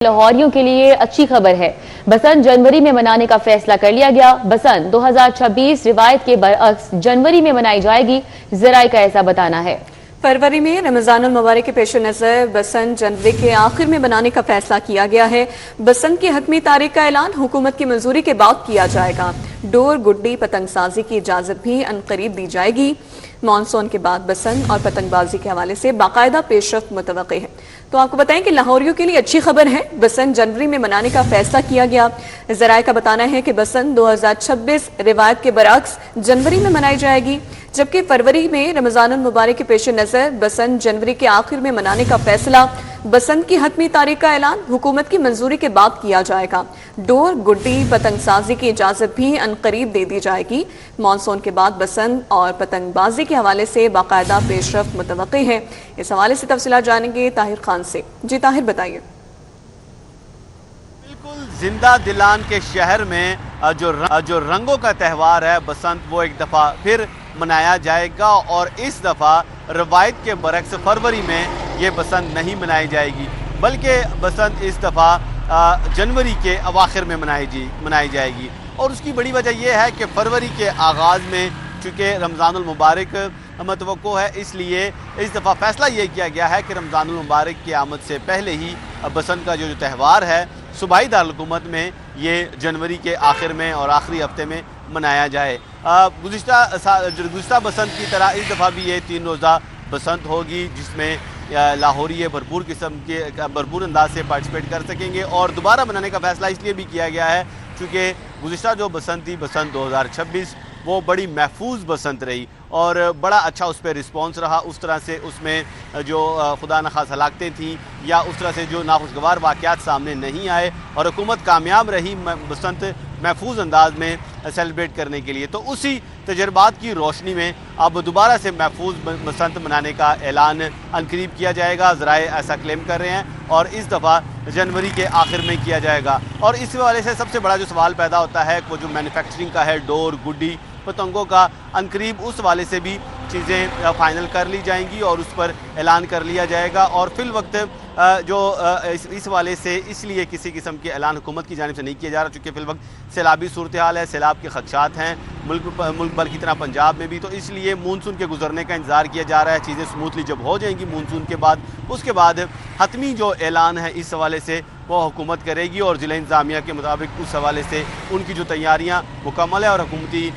लाहौरियों के लिए अच्छी खबर है। बसंत जनवरी में मनाने का फैसला कर लिया गया। बसंत 2026 रिवायत के बरअक्स जनवरी में मनाई जाएगी। जराए का ऐसा बताना है। फरवरी में रमजानुल मुबारक के पेश नज़र बसंत जनवरी के आखिर में मनाने का फैसला किया गया है। बसंत की हतमी तारीख का ऐलान हुकूमत की मंजूरी के बाद किया जाएगा। डोर गुड्डी पतंगसाजी की इजाजत भी अनकरीब दी जाएगी। मानसून के बाद बसंत और पतंगबाजी के हवाले से बाकायदा पेशरफ्त मुतवक्के है। तो आपको बताएं कि लाहौरियों के लिए अच्छी खबर है। बसंत जनवरी में मनाने का फैसला किया गया। जराए का बताना है कि बसंत 2026 रिवायत के बरअक्स जनवरी में मनाई जाएगी, जबकि फरवरी में रमजानुल मुबारक के पेश नज़र बसंत जनवरी के आखिर में मनाने का फैसला बसंत की हतमी तारीख का ऐलान हुकूमत की मंजूरी के बाद किया जाएगा। डोर गुड्डी पतंगसाजी की इजाजत भी अनकरीब दे दी जाएगी। मानसून के बाद बसंत और पतंगबाजी के हवाले से बाकायदा पेशरफ्त मुतवक्की है। इस हवाले से तफसीलात जानेंगे ताहिर खान से। जी ताहिर, बताइए। बिल्कुल जिंदा दिलान के शहर में जो रंगों का त्यौहार है बसंत, वो एक दफ़ा फिर मनाया जाएगा और इस दफ़ा रवायत के बरक्स फरवरी में ये बसंत नहीं मनाई जाएगी, बल्कि बसंत इस दफ़ा जनवरी के अवाखिर में मनाई जाएगी। और उसकी बड़ी वजह यह है कि फरवरी के आगाज़ में चूँकि रमज़ानुल मुबारक मतवक्को है, इसलिए इस दफ़ा फ़ैसला ये किया गया है कि रमज़ानुल मुबारक की आमद से पहले ही बसंत का जो त्यौहार है सूबाई दारुल-हुकूमत में ये जनवरी के आखिर में और आखिरी हफ्ते में मनाया जाए। गुज़िश्ता बसंत की तरह इस दफ़ा भी ये 3 रोज़ा बसंत होगी, जिसमें लाहौरी भरपूर किस्म के भरपूर अंदाज से पार्टिसिपेट कर सकेंगे। और दोबारा मनाने का फ़ैसला इसलिए भी किया गया है क्योंकि गुज़िश्ता जो बसंत थी, बसंत 2026, वो बड़ी महफूज बसंत रही और बड़ा अच्छा उस पर रिस्पॉन्स रहा। उस तरह से उसमें जो खुदा न खास हलाकतें थीं या उस तरह से जो नाखुशगवार वाक़यात सामने नहीं आए और हुकूमत कामयाब रही बसंत महफूज अंदाज में सेलिब्रेट करने के लिए। तो उसी तजर्बात की रोशनी में अब दोबारा से महफूज बसंत मनाने का ऐलान अनकरीब किया जाएगा। ज़राए ऐसा क्लेम कर रहे हैं और इस दफ़ा जनवरी के आखिर में किया जाएगा। और इस वाले से सबसे बड़ा जो सवाल पैदा होता है वो जो मैन्युफैक्चरिंग का है, डोर गुड्डी पतंगों का, अनकरीब उस वाले से भी चीज़ें फ़ाइनल कर ली जाएंगी और उस पर ऐलान कर लिया जाएगा। और फिल वक्त जो इस वाले से इसलिए किसी किस्म के ऐलान हुकूमत की जानिब से नहीं किया जा रहा, चूँकि फिल वक्त सैलाबी सूरत हाल है, सैलाब के खदशात हैं मुल्क भर की तरह पंजाब में भी, तो इसलिए मानसून के गुजरने का इंतज़ार किया जा रहा है। चीज़ें स्मूथली जब हो जाएंगी मानसून के बाद, उसके बाद हतमी जो ऐलान है इस हवाले से वो हुकूमत करेगी और ज़िला इंतज़ामिया के मुताबिक उस हवाले से उनकी जो तैयारियाँ मुकम्मल है और हुकूमती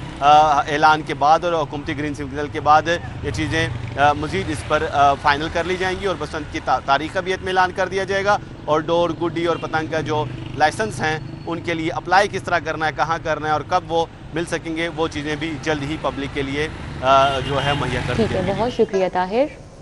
ऐलान के बाद और हुकूमती ग्रीन सिग्नल के बाद ये चीज़ें मज़ीद इस पर फ़ाइनल कर ली जाएंगी और बसंत की तारीख़ का भी ऐलान कर दिया जाएगा। और डोर गुड्डी और पतंग का जो लाइसेंस हैं उनके लिए अप्लाई किस तरह करना है, कहाँ करना है और कब वो मिल सकेंगे, वो चीज़ें भी जल्द ही पब्लिक के लिए जो है मुहैया कर दी जाएंगी। बहुत शुक्रिया ताहिर।